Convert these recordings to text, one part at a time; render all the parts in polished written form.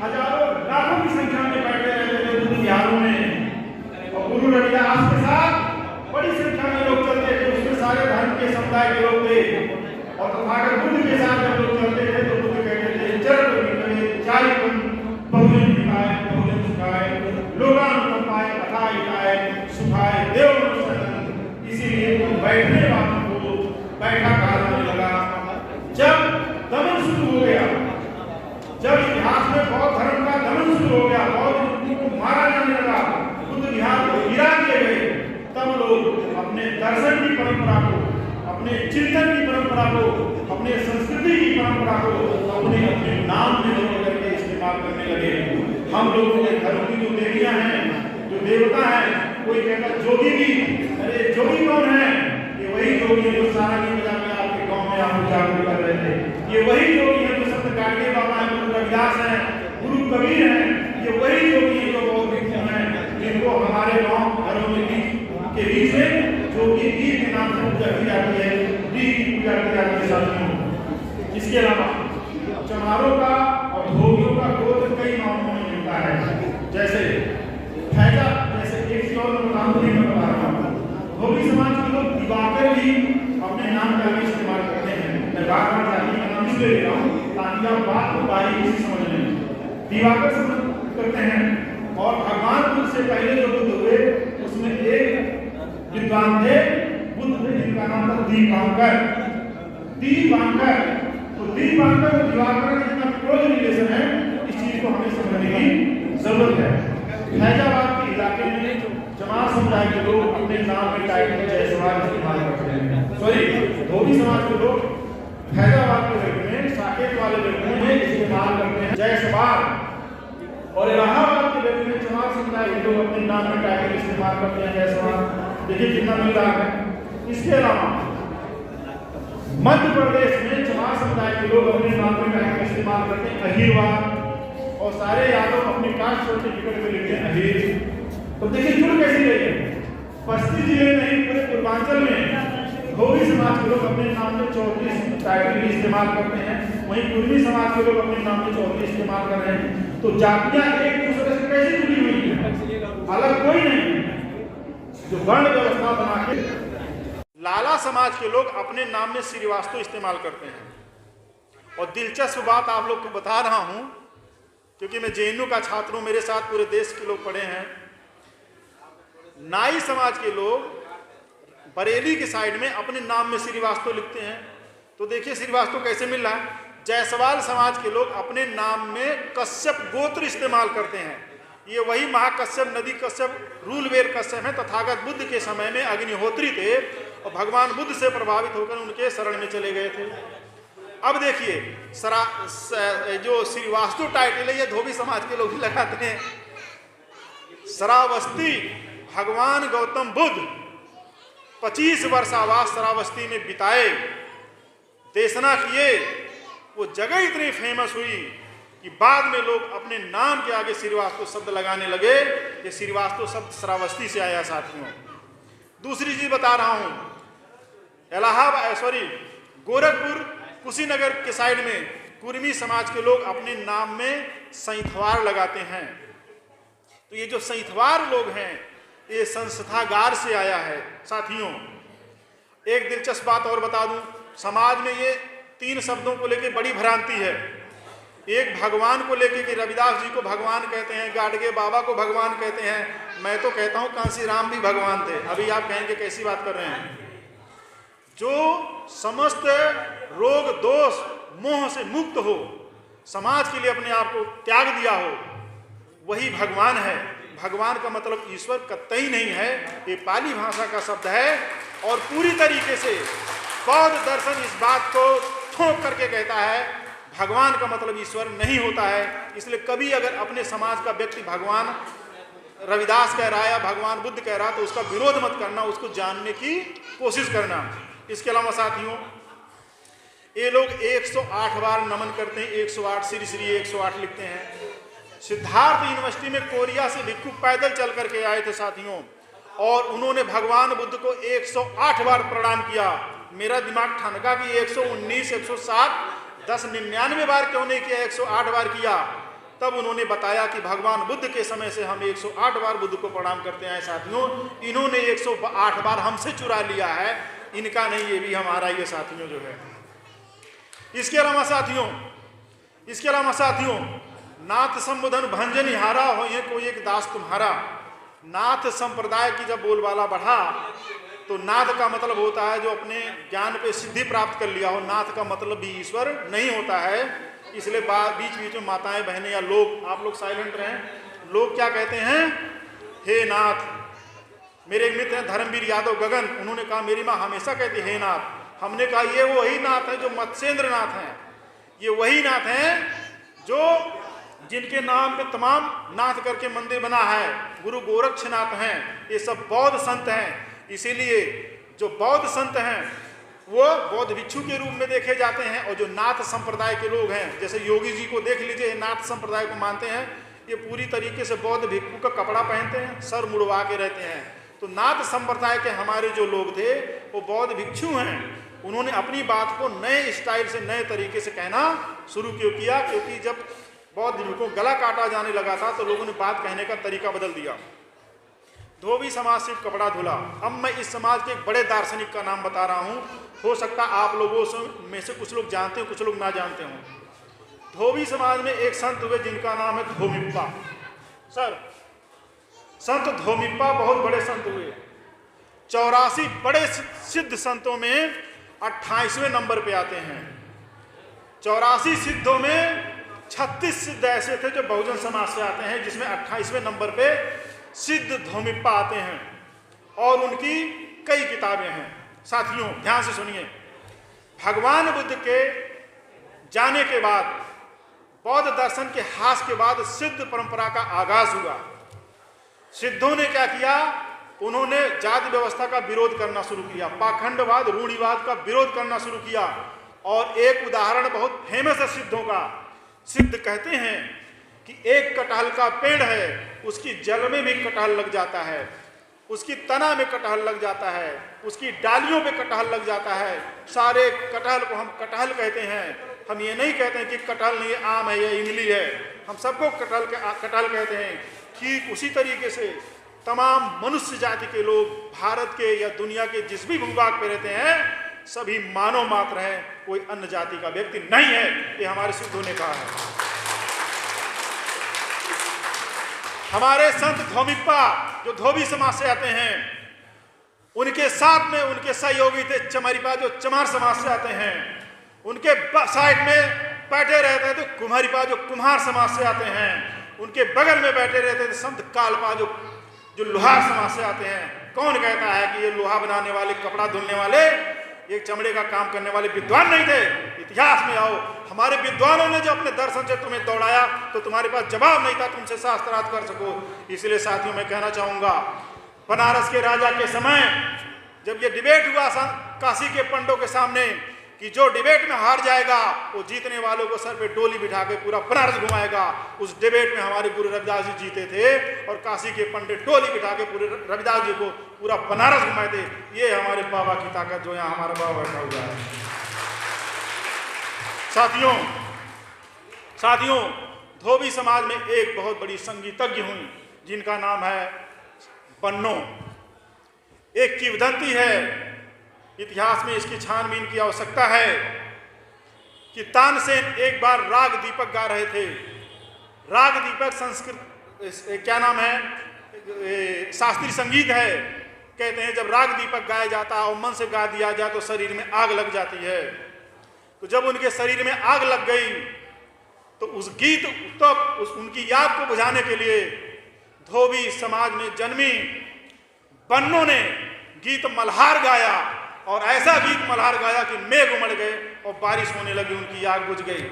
हजारों लाखों की संख्या में बैठे रहते थे बुद्ध विहारों में, और गुरु रविदास के साथ बड़ी संख्या में लोग चलते थे। उसमें सारे धर्म के समुदाय के लोग थे, और तथागत बुद्ध के साथ जब लोग चलते थे तो बुद्ध कहते थे चरण विकले चारिपन बहुजन हिताय बहुजन सुखाय लोकानुकंपाय अथाय हिताय सुखाय देव नमस्कार। इसीलिए बैठने वालों को बैठा कहा जाने लगा। जब दमन शुरू हो गया, जब इतिहास में बौद्ध धर्म का दमन शुरू हो गया, बौद्ध भिक्षुओं को मारा जाने लगा, बुद्ध विहार को गिरा दिए गए, तब लोग अपने दर्शन की परंपरा को, अपने चिंतन की परंपरा को, अपने संस्कृति की परंपरा को अपने अपने नाम में जोड़ करके इस्तेमाल करने लगे। हम लोगों के धर्म की जो देवियां हैं, जो देवता हैं, कोई कहता जोगी भी, अरे जोगी कौन है? ये वही जोगी है जो सारा दिन बजा के आपके गांव में आपको जागरूक कर रहे थे। ये वही जोगी है जो संत गाड़गे बाबा है, गुरु रविदास है, गुरु कबीर है। ये वही जोगी है जो बौद्ध भिक्षु हैं, जिनको हमारे गांव घरों में के बीच में जोगी वीर के नाम से पूजा की जाती है, वीर की पूजा की जाती है साथियों। इसके अलावा चमारों का और धोबियों का गोत्र कई नामों में मिलता है। जैसे फैजा, जैसे एक चीज और नाम नहीं मैं बता रहा हूँ, धोबी समाज के लोग दिवाकर भी अपने नाम का भी इस्तेमाल करते हैं। मैं बार बार जाति का नाम इसलिए ले रहा हूँ ताकि आप बात को बारीकी से समझ लें। दिवाकर समझ करते हैं, और भगवान बुद्ध से पहले जो बुद्ध हुए उसमें एक विद्वान थे बुद्ध थे जिनका नाम था दीपांकर। दीपांकर, तो दीपांकर और दिवाकर का जितना क्लोज रिलेशन है, इस चीज को हमें समझने की जरूरत है। फैजाबाद के इलाके में जमात समुदाय के लोग अपने नाम में टाइटल जायसवाल इस्तेमाल करते हैं। सॉरी, धोबी समाज के लोग फैजाबाद के लड़के में, साकेत वाले लड़के में इस्तेमाल करते हैं जायसवाल, और इलाहाबाद के लड़के में जमात समुदाय के लोग अपने नाम में टाइटल इस्तेमाल करते हैं जायसवाल। देखिए कितना मिल रहा है। इसके अलावा मध्य प्रदेश में जमात समुदाय के लोग अपने नाम में टाइटल इस्तेमाल करते हैं अहीरवाद, और सारे यादव अपनी कास्ट सर्टिफिकेट में लिखते हैं अहीर। तो देखिए जुड़ कैसे गए हैं। बस्ती जिले में ही पूरे पूर्वांचल में धोबी समाज के लोग अपने नाम में 34 टाइटल भी इस्तेमाल करते हैं, वहीं पूर्वी समाज के लोग अपने नाम में 34 इस्तेमाल कर रहे हैं। तो जातियां एक दूसरे से कैसे जुड़ी हुई है? अलग कोई नहीं है। जो वर्ण व्यवस्था बना के लाला समाज के लोग अपने नाम में श्रीवास्तव इस्तेमाल करते हैं। और दिलचस्प बात आप लोग को बता रहा हूं, क्योंकि मैं जेएनयू का छात्र हूं, मेरे साथ पूरे देश के लोग पढ़े हैं। नाई समाज के लोग बरेली के साइड में अपने नाम में श्रीवास्तव लिखते हैं। तो देखिए श्रीवास्तव कैसे मिल रहा है। जायसवाल समाज के लोग अपने नाम में कश्यप गोत्र इस्तेमाल करते हैं। ये वही महाकश्यप, नदी कश्यप, रूलवेर कश्यप है। तथागत बुद्ध के समय में अग्निहोत्री थे और भगवान बुद्ध से प्रभावित होकर उनके शरण में चले गए थे। अब देखिए जो श्रीवास्तव टाइटल है ये धोबी समाज के लोग ही लगाते हैं। श्रावस्ती, भगवान गौतम बुद्ध 25 वर्षावास श्रावस्ती में बिताए, देशना किए। वो जगह इतनी फेमस हुई कि बाद में लोग अपने नाम के आगे श्रीवास्तव शब्द लगाने लगे। ये श्रीवास्तव शब्द श्रावस्ती से आया साथियों। दूसरी चीज बता रहा हूं, इलाहाबाद गोरखपुर, कुशीनगर के साइड में कुर्मी समाज के लोग अपने नाम में सैंथवार लगाते हैं। तो ये जो सैंथवार लोग हैं ये संस्थागार से आया है साथियों। एक दिलचस्प बात और बता दूं, समाज में ये 3 शब्दों को लेकर बड़ी भ्रांति है। एक भगवान को लेकर कि रविदास जी को भगवान कहते हैं, गाडगे बाबा को भगवान कहते हैं। मैं तो कहता हूं कांसी राम भी भगवान थे। अभी आप कहेंगे कैसी बात कर रहे हैं। जो समस्त रोग दोष मोह से मुक्त हो, समाज के लिए अपने आप को त्याग दिया हो, वही भगवान है। भगवान का मतलब ईश्वर कतई नहीं है। ये पाली भाषा का शब्द है और पूरी तरीके से बौद्ध दर्शन इस बात को ठोक करके कहता है भगवान का मतलब ईश्वर नहीं होता है। इसलिए कभी अगर अपने समाज का व्यक्ति भगवान रविदास कह रहा है या भगवान बुद्ध कह रहा है तो उसका विरोध मत करना, उसको जानने की कोशिश करना। इसके अलावा साथियों ये लोग 108 बार नमन करते हैं, 108 श्री श्री 108 लिखते हैं। सिद्धार्थ यूनिवर्सिटी में कोरिया से भिक्षु पैदल चल करके आए थे साथियों, और उन्होंने भगवान बुद्ध को 108 बार प्रणाम किया। मेरा दिमाग ठनका कि 119, 107, 10, 99 बार क्यों नहीं किया, 108 बार किया। तब उन्होंने बताया कि भगवान बुद्ध के समय से हम 108 बार बुद्ध को प्रणाम करते हैं साथियों, इन्होंने 108 बार हमसे चुरा लिया है, इनका नहीं, ये भी हमारा ही है साथियों जो है। इसके अलावा साथियों नाथ संबोधन भंजनी हारा हो ये कोई एक दास तुम्हारा। नाथ संप्रदाय की जब बोलबाला बढ़ा तो नाथ का मतलब होता है जो अपने ज्ञान पे सिद्धि प्राप्त कर लिया हो। नाथ का मतलब भी ईश्वर नहीं होता है। इसलिए बीच बीच में माताएं बहनें या लोग, आप लोग साइलेंट रहें, लोग क्या कहते हैं, हे नाथ। मेरे एक मित्र हैं धर्मवीर यादव गगन, उन्होंने कहा मेरी माँ हमेशा कहती हे नाथ। हमने कहा ये वही नाथ है जो मत्स्येंद्र नाथ हैं, ये वही नाथ हैं जो जिनके नाम पे तमाम नाथ करके मंदिर बना है, गुरु गोरक्षनाथ हैं, ये सब बौद्ध संत हैं। इसीलिए जो बौद्ध संत हैं वो बौद्ध भिक्षु के रूप में देखे जाते हैं, और जो नाथ संप्रदाय के लोग हैं, जैसे योगी जी को देख लीजिए, नाथ संप्रदाय को मानते हैं, ये पूरी तरीके से बौद्ध भिक्षु का कपड़ा पहनते हैं, सर मुड़वा के रहते हैं। तो नाथ संप्रदाय के हमारे जो लोग थे वो बौद्ध भिक्षु हैं। उन्होंने अपनी बात को नए स्टाइल से, नए तरीके से कहना शुरू क्यों किया, क्योंकि जब बौद्ध भिक्षुओं को गला काटा जाने लगा था तो लोगों ने बात कहने का तरीका बदल दिया। धोबी समाज सिर्फ कपड़ा धुला। अब मैं इस समाज के एक बड़े दार्शनिक का नाम बता रहा हूँ, हो सकता आप लोगों में से कुछ लोग जानते हो, कुछ लोग ना जानते हों। धोबी समाज में एक संत हुए जिनका नाम है धोमिप्पा। सर, संत धोमिप्पा बहुत बड़े संत हुए। 84 बड़े सिद्ध संतों में 28वें नंबर पे आते हैं। 84 सिद्धों में 36 सिद्ध ऐसे थे जो बहुजन समाज से आते हैं, जिसमें 28वें नंबर पे सिद्ध धोमिप्पा आते हैं, और उनकी कई किताबें हैं। साथियों ध्यान से सुनिए, भगवान बुद्ध के जाने के बाद, बौद्ध दर्शन के ह्रास के बाद सिद्ध परंपरा का आगाज हुआ। सिद्धों ने क्या किया, उन्होंने जाति व्यवस्था का विरोध करना शुरू किया, पाखंडवाद, रूढ़िवाद का विरोध करना शुरू किया। और एक उदाहरण बहुत फेमस है सिद्धों का। सिद्ध कहते हैं कि एक कटहल का पेड़ है, उसकी जल में भी कटहल लग जाता है, उसकी तना में कटहल लग जाता है, उसकी डालियों पे कटहल लग जाता है। सारे कटहल को हम कटहल कहते हैं। हम ये नहीं कहते हैं कि कटहल नहीं आम है या इमली है, हम सबको कटहल कहते हैं। ठीक उसी तरीके से तमाम मनुष्य जाति के लोग भारत के या दुनिया के जिस भी भूभाग पे रहते हैं सभी मानव मात्र हैं, कोई अन्य जाति का व्यक्ति नहीं है, ये हमारे सिद्धों ने कहा है। हमारे संत धोमिप्पा जो धोबी समाज से आते हैं, उनके साथ में उनके सहयोगी थे चमारिपा जो चमार समाज से आते हैं। उनके साइड में बैठे रहते थे कुम्हारिपा जो कुम्हार समाज से आते हैं। उनके बगल में बैठे रहते थे संत कालपा जो लोहार समाज से आते हैं। कौन कहता है कि ये लोहा बनाने वाले, कपड़ा धुलने वाले, ये चमड़े का काम करने वाले विद्वान नहीं थे? इतिहास में आओ, हमारे विद्वानों ने जो अपने दर्शन से तुम्हें दौड़ाया तो तुम्हारे पास जवाब नहीं था तुमसे शास्त्रार्थ कर सको। इसलिए साथियों मैं कहना चाहूंगा, बनारस के राजा के समय जब ये डिबेट हुआ काशी के पंडों के सामने कि जो डिबेट में हार जाएगा वो जीतने वालों को सर पे डोली बिठा के पूरा बनारस घुमाएगा, उस डिबेट में हमारे गुरु रविदास जी जीते थे और काशी के पंडित डोली बिठा के पूरे रविदास जी को पूरा बनारस घुमाए थे। ये हमारे बाबा की ताकत जो यहाँ हमारा बाबा बैठा हुआ है। साथियों धोबी समाज में एक बहुत बड़ी संगीतज्ञ हुई जिनका नाम है बन्नो। एक किंवदंती है, इतिहास में इसकी छानबीन की आवश्यकता है कि तानसेन एक बार राग दीपक गा रहे थे। राग दीपक संस्कृत क्या नाम है, शास्त्रीय संगीत है। कहते हैं जब राग दीपक गाया जाता है और मन से गा दिया जाए तो शरीर में आग लग जाती है। तो जब उनके शरीर में आग लग गई तो उस गीत उनकी याद को बुझाने के लिए धोबी समाज में जन्मी बन्नो ने गीत मल्हार गाया, और ऐसा गीत मल्हार गाया कि मेघ उमड़ गए और बारिश होने लगी, उनकी आग बुझ गई।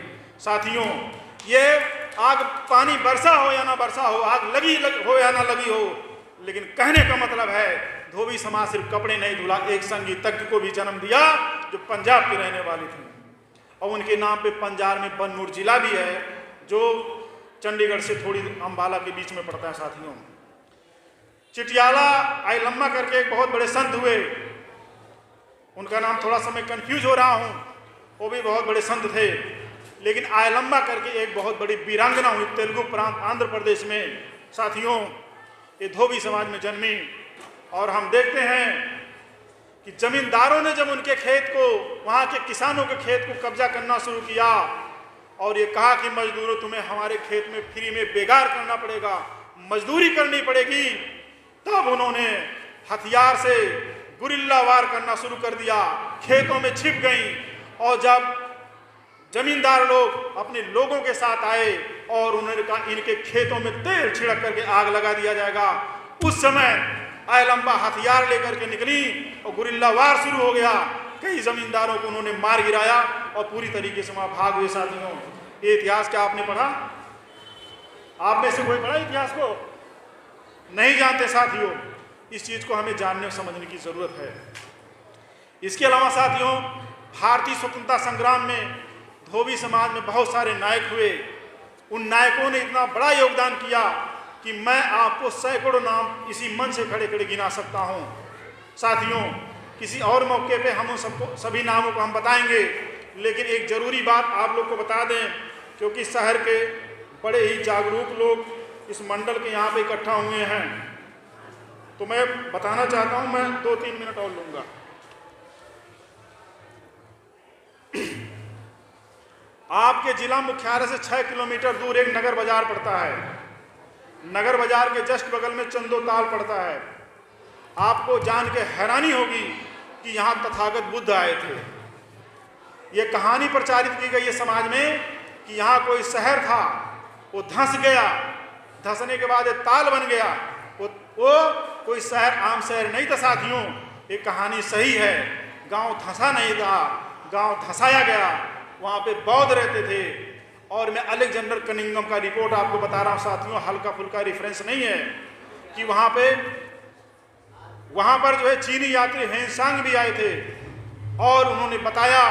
साथियों ये आग, पानी बरसा हो या ना बरसा हो, आग हो या ना लगी हो, लेकिन कहने का मतलब है धोबी समाज सिर्फ कपड़े नहीं धुला, एक संगीतज्ञ को भी जन्म दिया जो पंजाब की रहने वाली थी, और उनके नाम पे पंजाब में बन्नूर जिला भी है जो चंडीगढ़ से थोड़ी अंबाला के बीच में पड़ता है। साथियों चिटियाला आइलम्मा करके एक बहुत बड़े संत हुए, उनका नाम थोड़ा सा मैं कंफ्यूज हो रहा हूं, वो भी बहुत बड़े संत थे। लेकिन आयलम्बा करके एक बहुत बड़ी वीरांगना हुई तेलुगु प्रांत आंध्र प्रदेश में। साथियों, ये धोबी समाज में जन्मी और हम देखते हैं कि जमींदारों ने जब उनके खेत को, वहाँ के किसानों के खेत को कब्जा करना शुरू किया और ये कहा कि मजदूरों तुम्हें हमारे खेत में फ्री में बेगार करना पड़ेगा, मजदूरी करनी पड़ेगी, तब उन्होंने हथियार से गुरिल्ला वार करना शुरू कर दिया, खेतों में छिप गई। और जब जमींदार लोग अपने लोगों के साथ आए और उन्होंने कहा इनके खेतों में तेल छिड़क करके आग लगा दिया जाएगा, उस समय आयलम्बा हथियार लेकर के निकली और गुरिल्ला वार शुरू हो गया। कई जमींदारों को उन्होंने मार गिराया और पूरी तरीके से वहां भाग हुए। साथियों, ये इतिहास क्या आपने पढ़ा? आप में से कोई पढ़ा इतिहास को? नहीं जानते। साथियों, इस चीज को हमें जानने और समझने की जरूरत है। इसके अलावा साथियों, भारतीय स्वतंत्रता संग्राम में धोबी समाज में बहुत सारे नायक हुए। उन नायकों ने इतना बड़ा योगदान किया कि मैं आपको सैकड़ों नाम इसी मंच से खड़े खड़े गिना सकता हूं। साथियों, किसी और मौके पे हम सबको सभी नामों को हम बताएंगे, लेकिन एक जरूरी बात आप लोग को बता दें, क्योंकि शहर के बड़े ही जागरूक लोग इस मंडल के यहाँ पे इकट्ठा हुए हैं, तो मैं बताना चाहता हूं। मैं 2-3 मिनट और लूंगा। आपके जिला मुख्यालय से 6 किलोमीटर दूर एक नगर बाजार पड़ता है। नगर बाजार के जस्ट बगल में चंदोताल पड़ता है। आपको जान के हैरानी होगी कि यहाँ तथागत बुद्ध आए थे। ये कहानी प्रचारित की गई है समाज में कि यहाँ कोई शहर था, वो धंस गया, धंसने के बाद एक ताल बन गया। वो कोई शहर आम शहर नहीं था। साथियों, ये कहानी सही है। गांव धंसा नहीं था, गांव धंसाया गया। वहाँ पे बौद्ध रहते थे। और मैं अलेक्जेंडर कनिंघम का रिपोर्ट आपको बता रहा हूँ साथियों, हल्का फुल्का रेफरेंस नहीं है, कि वहाँ पर जो है चीनी यात्री हेनसांग भी आए थे और उन्होंने बताया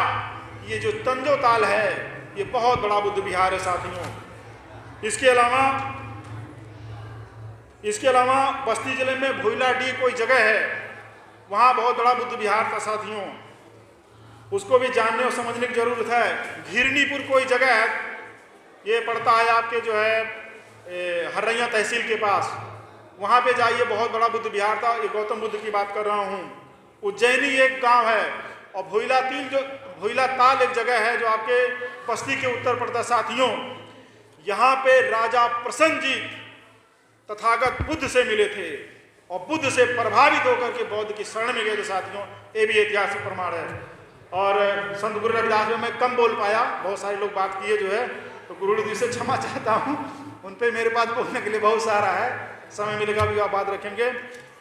ये जो तंजोताल है ये बहुत बड़ा बुद्ध विहार है। साथियों, इसके अलावा बस्ती जिले में भोइलाडी कोई जगह है, वहाँ बहुत बड़ा बुद्ध विहार था। साथियों, उसको भी जानने और समझने की जरूरत है। घिरनीपुर कोई जगह है, ये पड़ता है आपके जो है हर्रैया तहसील के पास, वहाँ पे जाइए, बहुत बड़ा बुद्ध विहार था। ये गौतम बुद्ध की बात कर रहा हूँ। उज्जैनी एक गांव है और भोइला ताल एक जगह है जो आपके बस्ती के उत्तर पड़ता है। साथियों, यहाँ पे राजा प्रसन्न जी तथागत बुद्ध से मिले थे और बुद्ध से प्रभावित होकर के बौद्ध की शरण में गए थे। साथियों, ये भी ऐतिहासिक प्रमाण है। और संत गुरु रविदास में मैं कम बोल पाया, बहुत सारे लोग बात किए जो है, तो गुरु जी से क्षमा चाहता हूँ। उन पे मेरे पास बोलने के लिए बहुत सारा है, समय मिलेगा भी आप बात रखेंगे।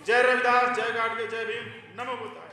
जय रविदास, जय गाडगे, जय भीम, नमो बुद्धाय।